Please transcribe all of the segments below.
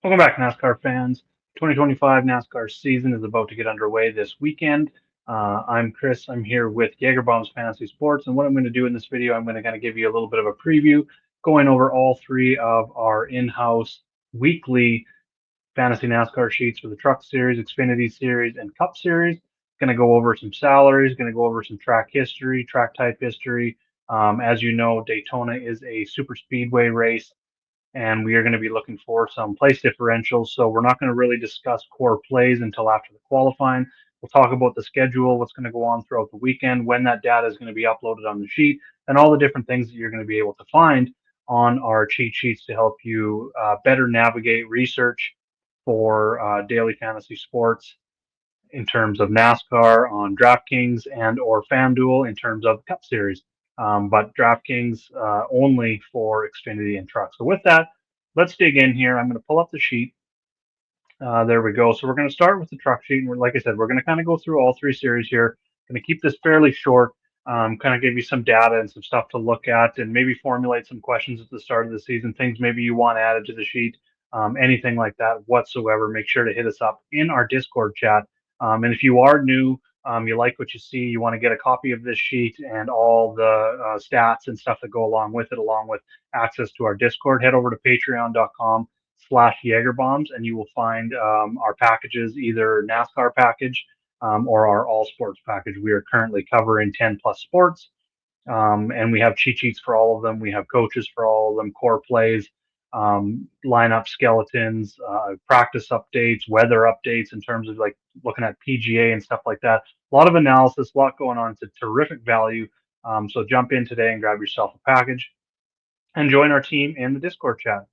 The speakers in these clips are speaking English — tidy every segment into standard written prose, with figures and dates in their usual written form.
Welcome back, NASCAR fans. 2025 NASCAR season is about to get underway this weekend. I'm Chris. I'm here with Jagerbaum's Fantasy Sports, and what I'm going to do in this video, I'm going to kind of give you a little bit of a preview, going over all three of our in-house weekly fantasy NASCAR sheets for the Truck Series, Xfinity Series, and Cup Series. Going to go over some salaries, going to go over some track history, track type history. As you know, Daytona is a super speedway race, and we are going to be looking for some place differentials. So we're not going to really discuss core plays until after the qualifying. We'll talk about the schedule, what's going to go on throughout the weekend, when that data is going to be uploaded on the sheet, and all the different things that you're going to be able to find on our cheat sheets to help you better navigate research for daily fantasy sports in terms of NASCAR on DraftKings and or FanDuel in terms of Cup Series, but DraftKings only for Xfinity and Truck. So with that, let's dig in here. I'm going to pull up the sheet. There we go. So we're going to start with the truck sheet. And like I said, we're going to kind of go through all three series here. Going to keep this fairly short, kind of give you some data and some stuff to look at and maybe formulate some questions at the start of the season, things maybe you want added to the sheet, anything like that whatsoever. Make sure to hit us up in our Discord chat. And if you are new, you like what you see, you want to get a copy of this sheet and all the stats and stuff that go along with it, along with access to our Discord, head over to patreon.com/Jagerbombs, and you will find our packages, either NASCAR package or our all sports package. We are currently covering 10 plus sports, and we have cheat sheets for all of them. We have coaches for all of them, core plays, lineup skeletons, practice updates, weather updates in terms of like looking at PGA and stuff like that. A lot of analysis, a lot going on. It's a terrific value. So jump in today and grab yourself a package and join our team in the Discord chat.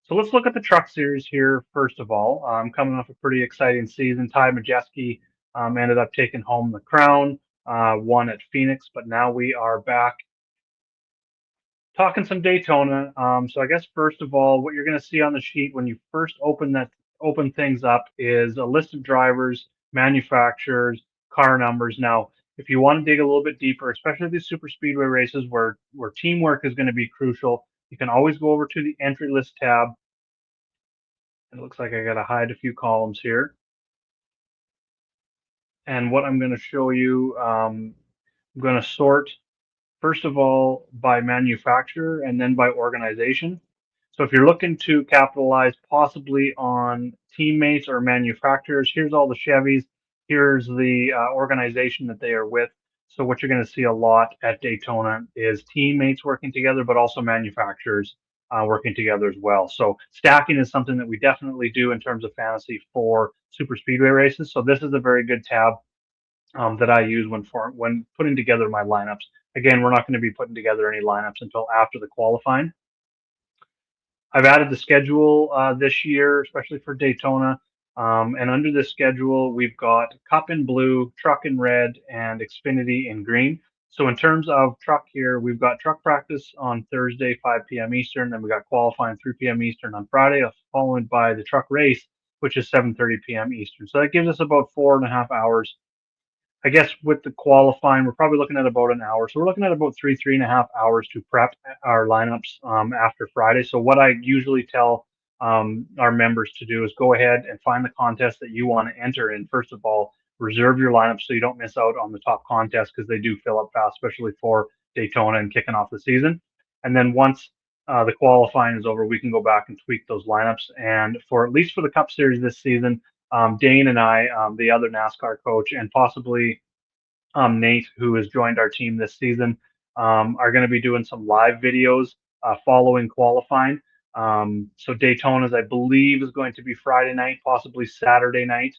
So let's look at the truck series here, first of all. Coming off a pretty exciting season, Ty Majeski ended up taking home the crown, won at Phoenix, but now we are back talking some Daytona. So I guess first of all, what you're going to see on the sheet when you first open things up is a list of drivers, manufacturers, car numbers. Now, if you want to dig a little bit deeper, especially these super speedway races where teamwork is going to be crucial, you can always go over to the entry list tab. It looks like I got to hide a few columns here. And what I'm going to show you, I'm going to sort first of all by manufacturer and then by organization. So if you're looking to capitalize possibly on teammates or manufacturers, here's all the Chevys. Here's the organization that they are with. So what you're going to see a lot at Daytona is teammates working together, but also manufacturers working together as well. So stacking is something that we definitely do in terms of fantasy for super speedway races. So this is a very good tab that I use when putting together my lineups. Again, we're not going to be putting together any lineups until after the qualifying. I've added the schedule this year, especially for Daytona. And under this schedule, we've got Cup in blue, Truck in red, and Xfinity in green. So in terms of truck here, we've got truck practice on Thursday, 5 p.m. Eastern. Then we got qualifying 3 p.m. Eastern on Friday, followed by the truck race, which is 7:30 p.m. Eastern. So that gives us about 4.5 hours. I guess with the qualifying, we're probably looking at about an hour. So we're looking at about 3.5 hours to prep our lineups after Friday. So what I usually tell our members to do is go ahead and find the contest that you want to enter in. First of all, reserve your lineup so you don't miss out on the top contests because they do fill up fast, especially for Daytona and kicking off the season. And then once the qualifying is over, we can go back and tweak those lineups. And for at least for the Cup Series this season, Dane and I, the other NASCAR coach, and possibly Nate, who has joined our team this season, are going to be doing some live videos following qualifying. So Daytona's, I believe, is going to be Friday night, possibly Saturday night.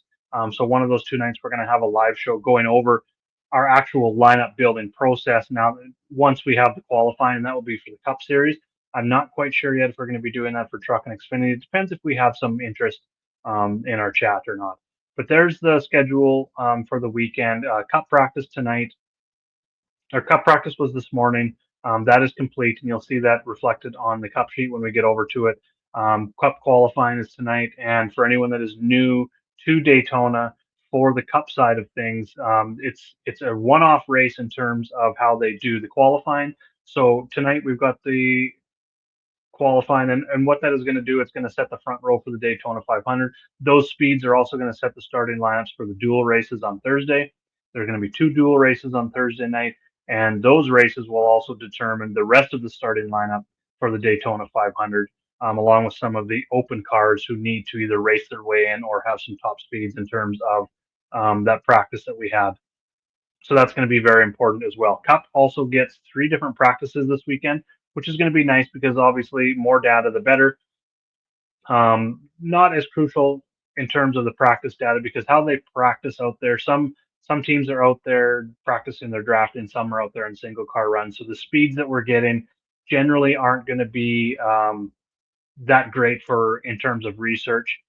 So one of those two nights, we're going to have a live show going over our actual lineup building process. Now, once we have the qualifying, and that will be for the Cup Series. I'm not quite sure yet if we're going to be doing that for Truck and Xfinity. It depends if we have some interest in our chat or not. But there's the schedule for the weekend. Cup practice tonight. Our Cup practice was this morning. That is complete, and you'll see that reflected on the Cup sheet when we get over to it. Cup qualifying is tonight, and for anyone that is new to Daytona for the Cup side of things, it's a one-off race in terms of how they do the qualifying. So tonight we've got the qualifying. And what that is going to do, it's going to set the front row for the Daytona 500. Those speeds are also going to set the starting lineups for the dual races on Thursday. There's going to be 2 dual races on Thursday night, and those races will also determine the rest of the starting lineup for the Daytona 500, along with some of the open cars who need to either race their way in or have some top speeds in terms of that practice that we had. So that's going to be very important as well. Cup also gets 3 different practices this weekend, which is going to be nice because obviously more data, the better. Not as crucial in terms of the practice data because how they practice out there, some teams are out there practicing their draft and some are out there in single car runs. So the speeds that we're getting generally aren't going to be that great for in terms of research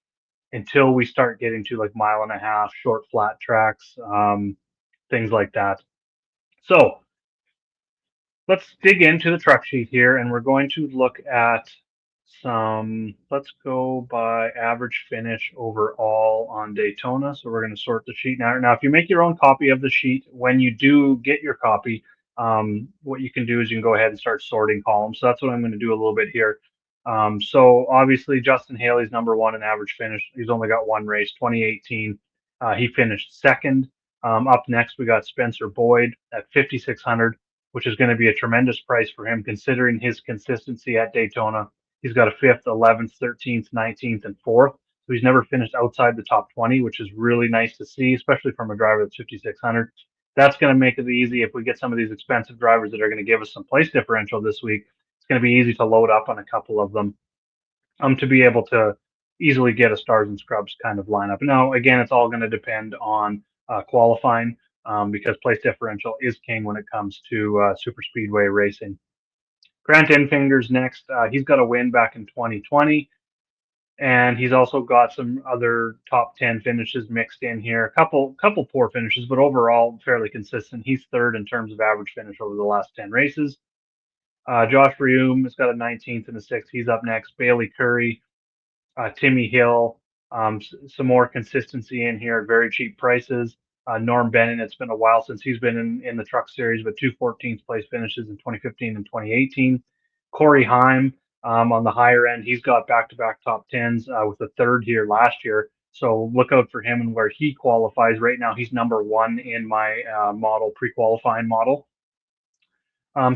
until we start getting to like mile and a half, short flat tracks, things like that. So let's dig into the truck sheet here, and we're going to look at let's go by average finish overall on Daytona. So we're going to sort the sheet now. Now, if you make your own copy of the sheet, when you do get your copy, what you can do is you can go ahead and start sorting columns. So that's what I'm going to do a little bit here. So obviously Justin Haley's number 1 in average finish. He's only got 1 race, 2018. He finished second. Up next, we got Spencer Boyd at 5,600, which is going to be a tremendous price for him considering his consistency at Daytona. He's got a 5th, 11th, 13th, 19th, and 4th. So he's never finished outside the top 20, which is really nice to see, especially from a driver that's 5,600. That's going to make it easy if we get some of these expensive drivers that are going to give us some place differential this week. It's going to be easy to load up on a couple of them to be able to easily get a stars and scrubs kind of lineup. Now, again, it's all going to depend on qualifying because place differential is king when it comes to super speedway racing. Grant Enfinger's next. He's got a win back in 2020, and he's also got some other top 10 finishes mixed in here. A couple poor finishes, but overall fairly consistent. He's 3rd in terms of average finish over the last 10 races. Josh Reaume has got a 19th and a 6th. He's up next. Bailey Curry, Timmy Hill, some more consistency in here at very cheap prices. Norm Bennett, it's been a while since he's been in the truck series, but 2 14th place finishes in 2015 and 2018. Corey Heim on the higher end, he's got back-to-back top 10s with a 3rd here last year. So look out for him and where he qualifies. Right now, he's number 1 in my model, pre-qualifying model.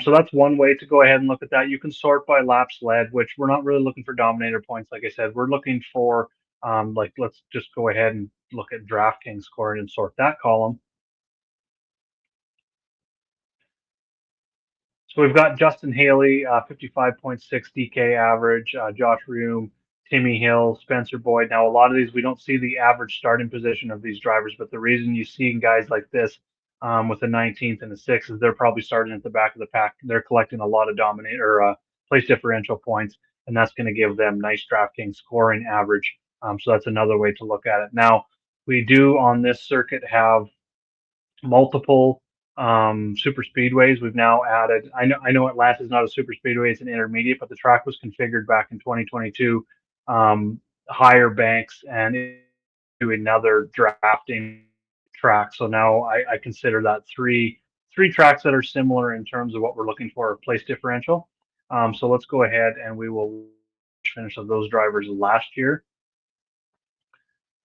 So that's one way to go ahead and look at that. You can sort by laps led, which we're not really looking for dominator points. Like I said, we're looking for let's just go ahead and look at DraftKings scoring and sort that column. So we've got Justin Haley, 55.6 DK average, Josh Reaume, Timmy Hill, Spencer Boyd. Now, a lot of these, we don't see the average starting position of these drivers, but the reason you see guys like this with a 19th and a 6th is they're probably starting at the back of the pack. They're collecting a lot of dominator place differential points, and that's going to give them nice DraftKings scoring average. So that's another way to look at it. Now, we do on this circuit have multiple super speedways. We've now added. I know Atlanta is not a super speedway; it's an intermediate, but the track was configured back in 2022, higher banks and to another drafting track. So now I consider that three tracks that are similar in terms of what we're looking for place differential. So let's go ahead and we will finish of those drivers last year.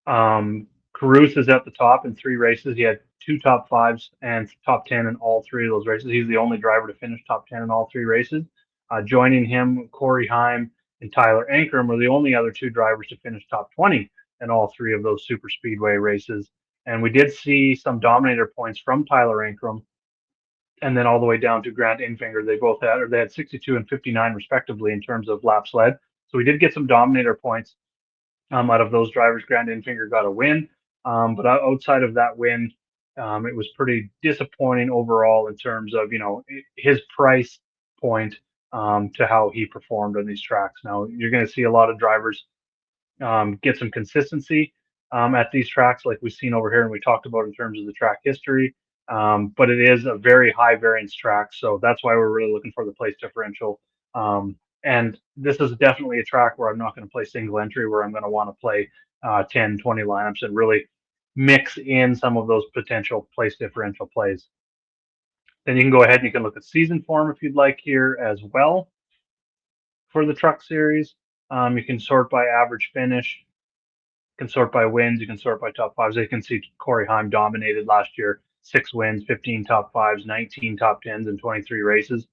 Caruth is at the top in 3 races. He had 2 top 5s and top 10 in all 3 of those races. He's the only driver to finish top 10 in all 3 races. Joining him, Corey Heim and Tyler Ankrum were the only other 2 drivers to finish top 20 in all 3 of those super speedway races. And we did see some dominator points from Tyler Ankrum and then all the way down to Grant Enfinger. They had 62 and 59 respectively in terms of laps led. So we did get some dominator points out of those drivers. Grant Enfinger got a win. But outside of that win, it was pretty disappointing overall in terms of, his price point to how he performed on these tracks. Now, you're going to see a lot of drivers get some consistency at these tracks like we've seen over here and we talked about in terms of the track history. But it is a very high variance track. So that's why we're really looking for the place differential. And this is definitely a track where I'm not going to play single entry, where I'm going to want to play 10, 20 lineups and really mix in some of those potential place differential plays. Then you can go ahead and you can look at season form if you'd like here as well. for the Truck Series. You can sort by average finish, can sort by wins, you can sort by top fives. As you can see, Corey Heim dominated last year, 6 wins, 15 top fives, 19 top tens, and 23 races.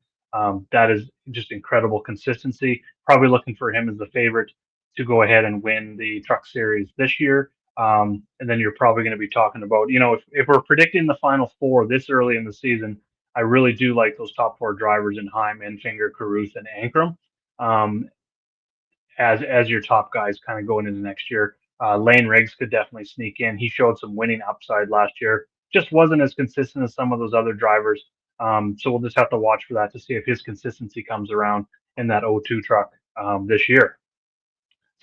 That is just incredible consistency. Probably looking for him as the favorite to go ahead and win the Truck Series this year. And then you're probably going to be talking about, if we're predicting the final four this early in the season, I really do like those top four drivers in Heim, Enfinger, Caruth, and Ankrum. Um, as your top guys kind of going into next year. Lane Riggs could definitely sneak in. He showed some winning upside last year. Just wasn't as consistent as some of those other drivers. So we'll just have to watch for that to see if his consistency comes around in that O2 truck this year.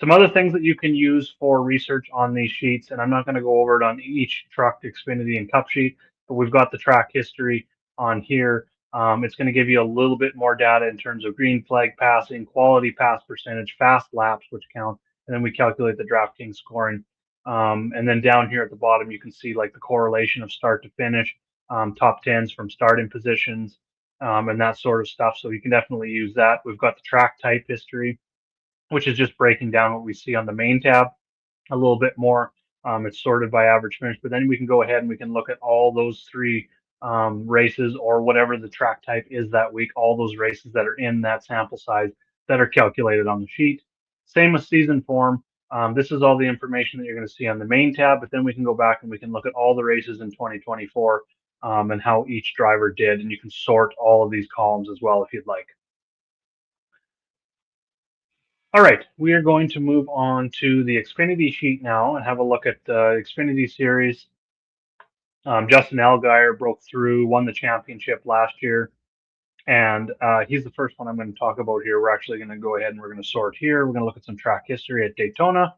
Some other things that you can use for research on these sheets, and I'm not going to go over it on each truck, Xfinity, and Cup sheet, but we've got the track history on here. It's going to give you a little bit more data in terms of green flag passing, quality pass percentage, fast laps, which count, and then we calculate the DraftKings scoring. And then down here at the bottom, you can see like the correlation of start to finish, top tens from starting positions, and that sort of stuff. So you can definitely use that. We've got the track type history, which is just breaking down what we see on the main tab a little bit more. It's sorted by average finish, but then we can go ahead and we can look at all those three races or whatever the track type is that week, all those races that are in that sample size that are calculated on the sheet. Same with season form. This is all the information that you're going to see on the main tab, but then we can go back and we can look at all the races in 2024 and how each driver did, and you can sort all of these columns as well if you'd like. All right, we are going to move on to the Xfinity sheet now and have a look at the Xfinity series. Justin Allgaier broke through, won the championship last year, and he's the first one I'm going to talk about here. We're actually going to go ahead and we're going to sort here. We're going to look at some track history at Daytona.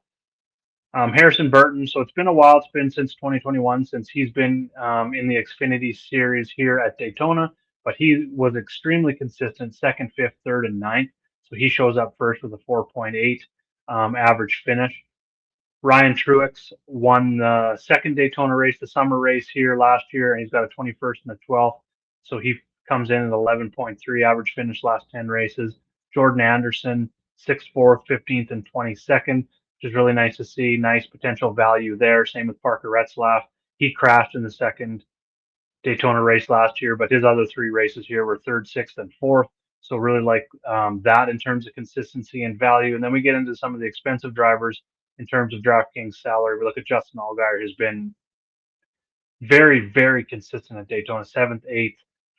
Harrison Burton, so it's been a while. It's been since 2021 since he's been in the Xfinity series here at Daytona, but he was extremely consistent, second, fifth, third, and ninth. So he shows up first with a 4.8 average finish. Ryan Truex won the second Daytona race, the summer race here last year, and he's got a 21st and a 12th. So he comes in at 11.3 average finish last 10 races. Jordan Anderson, 6th, 4th, 15th, and 22nd, which is really nice to see. Nice potential value there. Same with Parker Retzlaff. He crashed in the second Daytona race last year, but his other three races here were 3rd, 6th, and 4th. So really like that in terms of consistency and value. And then we get into some of the expensive drivers in terms of DraftKings salary. We look at Justin Allgaier, who's been very, very consistent at Daytona, 7th, 8th,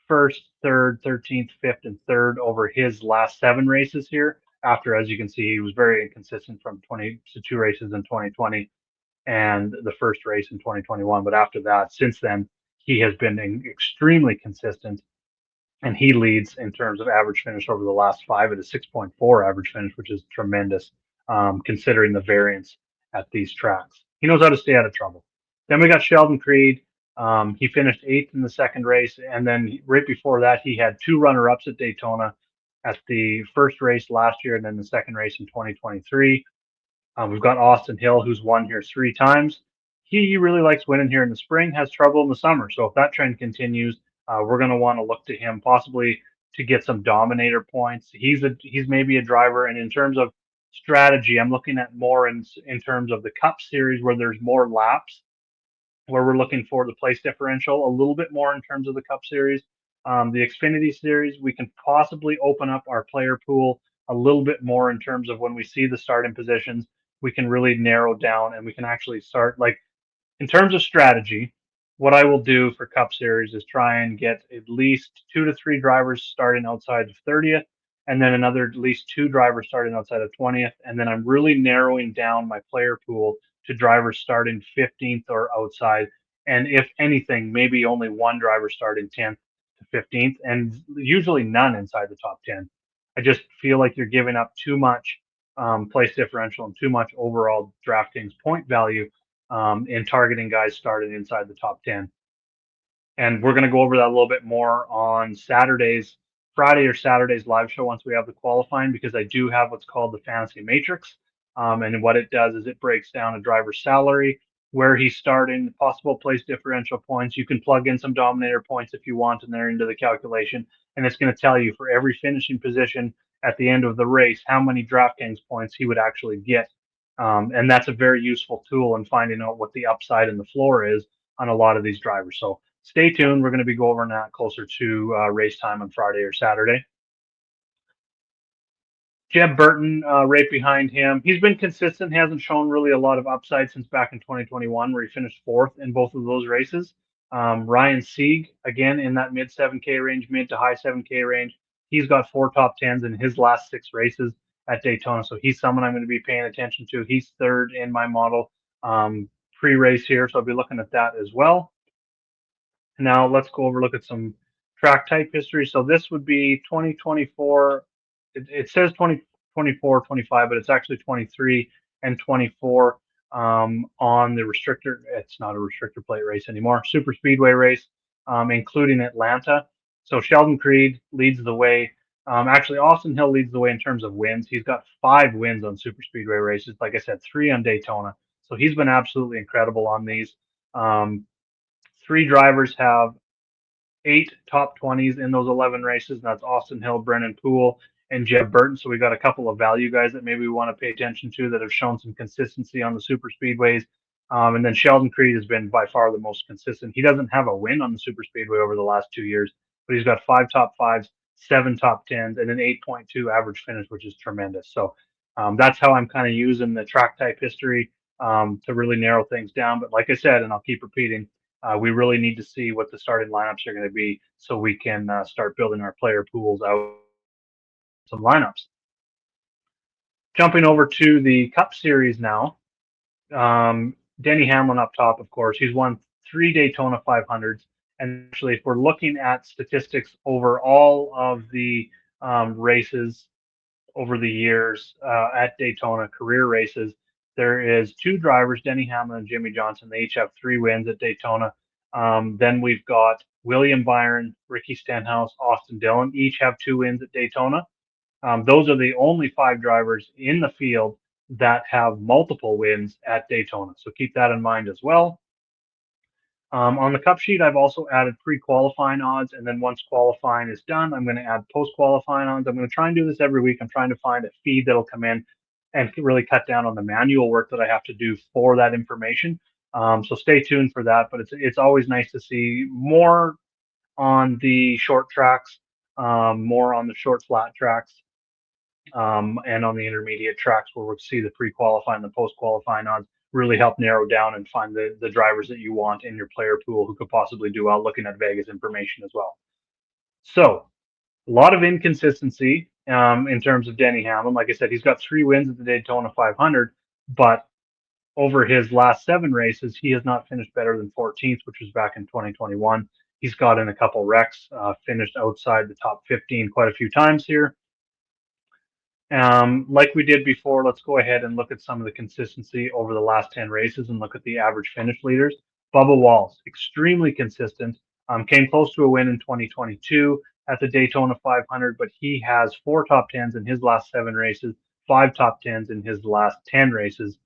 1st, 3rd, 13th, 5th, and 3rd over his last 7 races here. After, as you can see, he was very inconsistent from 22 races in 2020 and the first race in 2021. But after that, since then, he has been extremely consistent, and he leads in terms of average finish over the last 5 at a 6.4 average finish, which is tremendous considering the variance at these tracks. He knows how to stay out of trouble. Then we got Sheldon Creed. He finished 8th in the second race, and then right before that, he had 2 runner-ups at Daytona at the first race last year and then the second race in 2023. We've got Austin Hill, who's won here 3 times. He really likes winning here in the spring, has trouble in the summer. So if that trend continues, we're going to want to look to him possibly to get some dominator points. He's maybe a driver, and in terms of strategy, I'm looking at more in terms of the Cup Series where there's more laps, where we're looking for the place differential a little bit more in terms of the Cup Series. The Xfinity Series, we can possibly open up our player pool a little bit more in terms of when we see the starting positions, we can really narrow down and we can actually start like in terms of strategy. What I will do for Cup Series is try and get at least 2 to 3 drivers starting outside of 30th, and then another at least 2 drivers starting outside of 20th, and then I'm really narrowing down my player pool to drivers starting 15th or outside, and if anything, maybe only 1 driver starting 10th to 15th, and usually none inside the top 10. I just feel like you're giving up too much place differential and too much overall DraftKings point value in targeting guys starting inside the top 10. And we're going to go over that a little bit more on Friday or Saturday's live show once we have the qualifying, because I do have what's called the Fantasy Matrix. And what it does is it breaks down a driver's salary, where he's starting, possible place differential points. You can plug in some dominator points if you want, and they're into the calculation. And it's going to tell you for every finishing position at the end of the race how many DraftKings points he would actually get. And that's a very useful tool in finding out what the upside and the floor is on a lot of these drivers. So stay tuned. We're going to be going over that closer to race time on Friday or Saturday. Jeb Burton, right behind him. He's been consistent. He hasn't shown really a lot of upside since back in 2021, where he finished fourth in both of those races. Ryan Sieg, again, in that mid 7K range, mid to high 7K range. He's got 4 top 10s in his last 6 races at Daytona. So he's someone I'm going to be paying attention to. He's third in my model pre-race here. So I'll be looking at that as well. Now let's go over, look at some track type history. So this would be 2024. It says 2024, 25, but it's actually 23 and 24 on the restrictor. It's not a restrictor plate race anymore. Super speedway race, including Atlanta. So Sheldon Creed leads the way. Actually, Austin Hill leads the way in terms of wins. He's got 5 wins on super speedway races. Like I said, 3 on Daytona. So he's been absolutely incredible on these. 3 drivers have 8 top 20s in those 11 races. And that's Austin Hill, Brennan Poole, and Jeb Burton. So we got a couple of value guys that maybe we want to pay attention to that have shown some consistency on the super speedways. And then Sheldon Creed has been by far the most consistent. He doesn't have a win on the super speedway over the last 2 years, but he's got 5 top 5s, 7 top 10s, and an 8.2 average finish, which is tremendous. So that's how I'm kind of using the track type history to really narrow things down. But like I said, and I'll keep repeating, we really need to see what the starting lineups are going to be so we can start building our player pools out some lineups. Jumping over to the Cup Series now. Denny Hamlin up top, of course. He's won 3 Daytona 500s. And actually, if we're looking at statistics over all of the races over the years at Daytona, career races, there is 2 drivers, Denny Hamlin and Jimmy Johnson. They each have 3 wins at Daytona. Then we've got William Byron, Ricky Stenhouse, Austin Dillon, each have 2 wins at Daytona. Those are the only 5 drivers in the field that have multiple wins at Daytona. So keep that in mind as well. On the Cup sheet, I've also added pre-qualifying odds, and then once qualifying is done, I'm going to add post-qualifying odds. I'm going to try and do this every week. I'm trying to find a feed that'll come in and really cut down on the manual work that I have to do for that information. So stay tuned for that. But it's always nice to see more on the short tracks, more on the short flat tracks, and on the intermediate tracks where we'll see the pre-qualifying and the post-qualifying odds really help narrow down and find the drivers that you want in your player pool who could possibly do well, looking at Vegas information as well. So a lot of inconsistency in terms of Denny Hamlin. Like I said, he's got 3 wins at the Daytona 500, but over his last 7 races, he has not finished better than 14th, which was back in 2021. He's got in a couple wrecks, finished outside the top 15 quite a few times here. Like we did before, let's go ahead and look at some of the consistency over the last 10 races and look at the average finish leaders. Bubba Wallace, extremely consistent, came close to a win in 2022 at the Daytona 500, but he has 4 top 10s in his last 7 races, 5 top 10s in his last 10 races,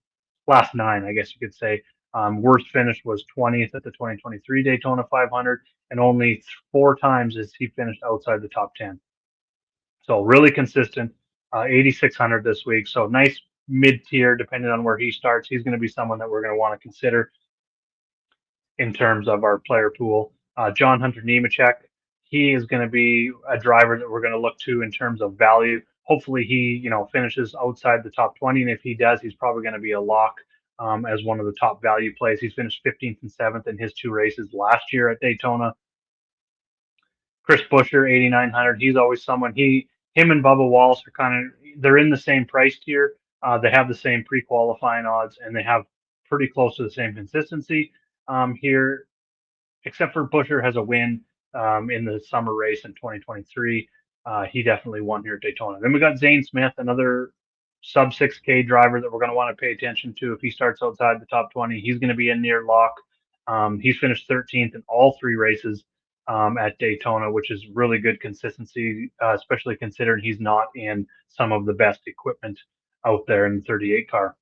last 9, I guess you could say. Worst finish was 20th at the 2023 Daytona 500, and only 4 times has he finished outside the top 10. So really consistent. 8,600 this week. So nice mid tier, depending on where he starts. He's going to be someone that we're going to want to consider in terms of our player pool. John Hunter Nemechek, he is going to be a driver that we're going to look to in terms of value. Hopefully he, finishes outside the top 20. And if he does, he's probably going to be a lock as one of the top value plays. He's finished 15th and 7th in his 2 races last year at Daytona. Chris Buescher, 8,900. He's always someone. Him and Bubba Wallace are they're in the same price tier. They have the same pre-qualifying odds, and they have pretty close to the same consistency here, except for Buescher has a win in the summer race in 2023. He definitely won here at Daytona. Then we got Zane Smith, another sub 6K driver that we're going to want to pay attention to. If he starts outside the top 20, he's going to be a near lock. He's finished 13th in all 3 races at Daytona, which is really good consistency, especially considering he's not in some of the best equipment out there in the 38 car.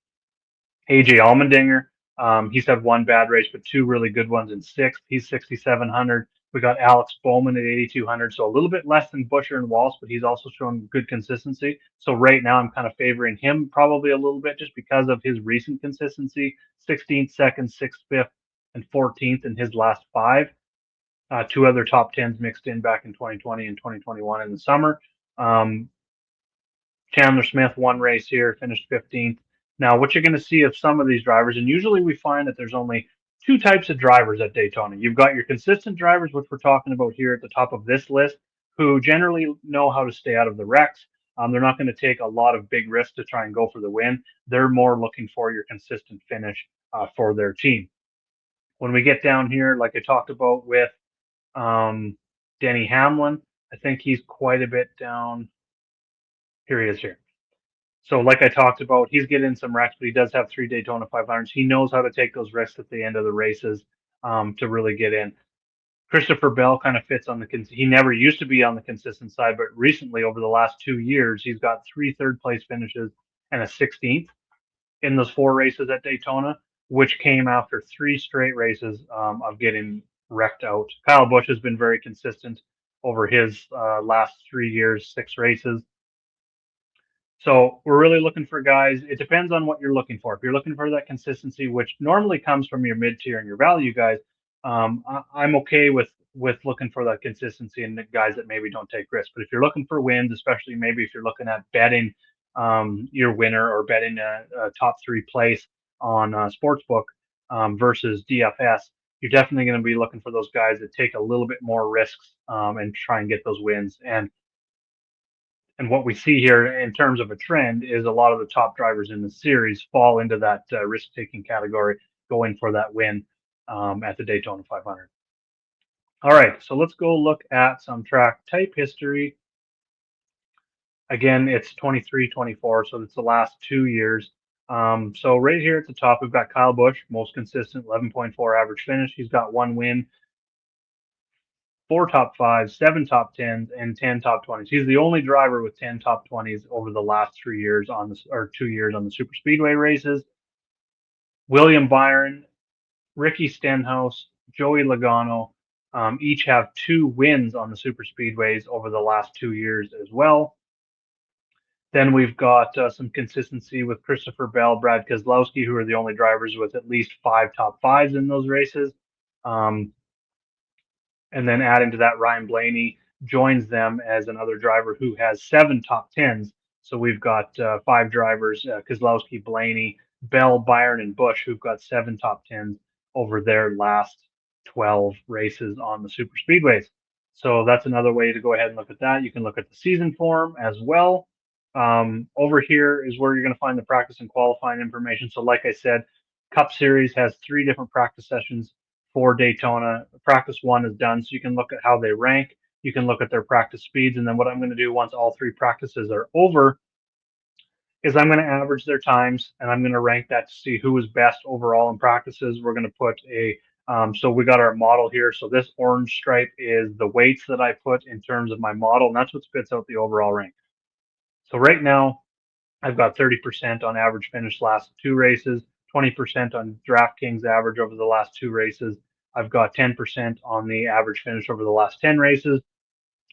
AJ Allmendinger, he's had 1 bad race, but 2 really good ones in 6th. He's 6,700. We got Alex Bowman at 8,200, so a little bit less than Busher and Walsh, but he's also shown good consistency. So right now I'm kind of favoring him probably a little bit just because of his recent consistency. 16th, 2nd, 6th, 5th, and 14th in his last five. Two other top tens mixed in back in 2020 and 2021 in the summer. Chandler Smith, one race here, finished 15th. Now, what you're going to see of some of these drivers, and usually we find that there's only two types of drivers at Daytona. You've got your consistent drivers, which we're talking about here at the top of this list, who generally know how to stay out of the wrecks. They're not going to take a lot of big risks to try and go for the win. They're more looking for your consistent finish for their team. When we get down here, like I talked about with Denny Hamlin, I think he's quite a bit down. Here he is here. So, like I talked about, he's getting some wrecks, but he does have three Daytona 500s. He knows how to take those risks at the end of the races to really get in. Christopher Bell kind of fits on he never used to be on the consistent side, but recently, over the last 2 years, he's got three third place finishes and a 16th in those four races at Daytona, which came after three straight races of getting wrecked out. Kyle Busch has been very consistent over his last 3 years, six races. So we're really looking for guys. It depends on what you're looking for. If you're looking for that consistency, which normally comes from your mid tier and your value guys, I'm okay with looking for that consistency and the guys that maybe don't take risks. But if you're looking for wins, especially maybe if you're looking at betting your winner or betting a top three place on sportsbook versus DFS, you're definitely going to be looking for those guys that take a little bit more risks and try and get those wins. And what we see here in terms of a trend is a lot of the top drivers in the series fall into that risk-taking category, going for that win at the Daytona 500. All right, so let's go look at some track type history. Again, it's 23, 24, so it's the last 2 years. So right here at the top, we've got Kyle Busch, most consistent, 11.4 average finish. He's got one win, four top fives, seven top tens, and 10 top 20s. He's the only driver with 10 top 20s over the last 3 years on the, or 2 years on the super speedway races. William Byron, Ricky Stenhouse, Joey Logano, each have two wins on the super speedways over the last 2 years as well. Then we've got some consistency with Christopher Bell, Brad Keselowski, who are the only drivers with at least five top fives in those races. And then adding to that, Ryan Blaney joins them as another driver who has seven top tens. So we've got five drivers, Keselowski, Blaney, Bell, Byron, and Busch, who've got seven top tens over their last 12 races on the super speedways. So that's another way to go ahead and look at that. You can look at the season form as well. Over here is where you're going to find the practice and qualifying information. So like I said, Cup Series has three different practice sessions for Daytona. Practice one is done, so you can look at how they rank. You can look at their practice speeds, and then what I'm going to do once all three practices are over is I'm going to average their times, and I'm going to rank that to see who is best overall in practices. We're going to put so we got our model here. So this orange stripe is the weights that I put in terms of my model, and that's what spits out the overall rank. So right now, I've got 30% on average finish last two races, 20% on DraftKings average over the last two races. I've got 10% on the average finish over the last 10 races.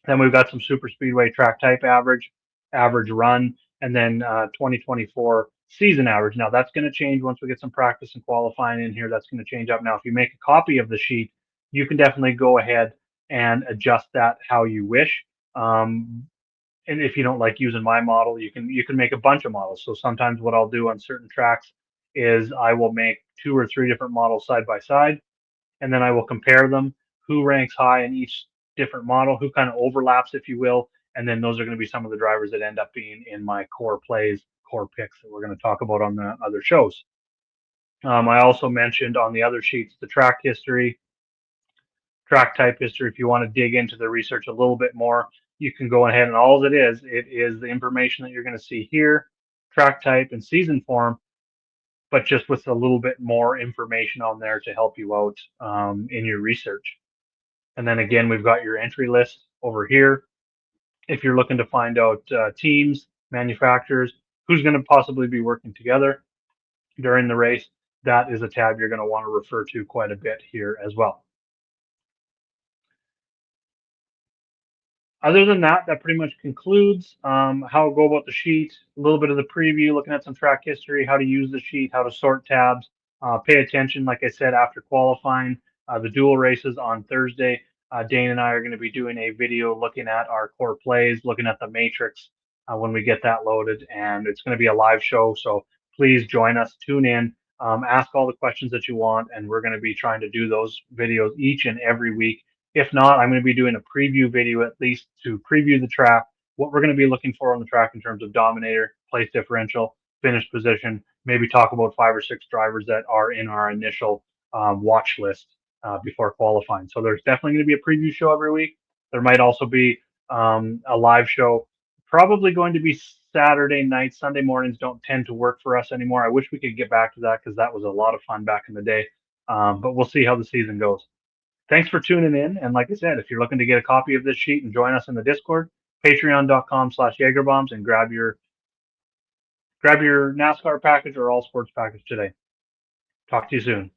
Then we've got some super speedway track type average, average run, and then 2024 season average. Now that's going to change once we get some practice and qualifying in here. That's going to change up. Now, if you make a copy of the sheet, you can definitely go ahead and adjust that how you wish. And if you don't like using my model, you can make a bunch of models. So sometimes what I'll do on certain tracks is I will make two or three different models side by side, and then I will compare them, who ranks high in each different model, who kind of overlaps, if you will, and then those are going to be some of the drivers that end up being in my core plays, core picks that we're going to talk about on the other shows. I also mentioned on the other sheets the track history, track type history. If you want to dig into the research a little bit more, you can go ahead, and all it is the information that you're going to see here, track type and season form, but just with a little bit more information on there to help you out in your research. And then again, we've got your entry list over here. If you're looking to find out teams, manufacturers, who's going to possibly be working together during the race, that is a tab you're going to want to refer to quite a bit here as well. Other than that, that pretty much concludes how to go about the sheet, a little bit of the preview, looking at some track history, how to use the sheet, how to sort tabs, pay attention, like I said, after qualifying, the dual races on Thursday. Dane and I are going to be doing a video looking at our core plays, looking at the matrix when we get that loaded, and it's going to be a live show. So please join us, tune in, ask all the questions that you want, and we're going to be trying to do those videos each and every week. If not, I'm going to be doing a preview video at least to preview the track, what we're going to be looking for on the track in terms of dominator, place differential, finish position, maybe talk about 5 or 6 drivers that are in our initial watch list before qualifying. So there's definitely going to be a preview show every week. There might also be a live show, probably going to be Saturday night. Sunday mornings don't tend to work for us anymore. I wish we could get back to that because that was a lot of fun back in the day. But we'll see how the season goes. Thanks for tuning in. And like I said, if you're looking to get a copy of this sheet and join us in the Discord, patreon.com/Jagerbombs, and grab your NASCAR package or all sports package today. Talk to you soon.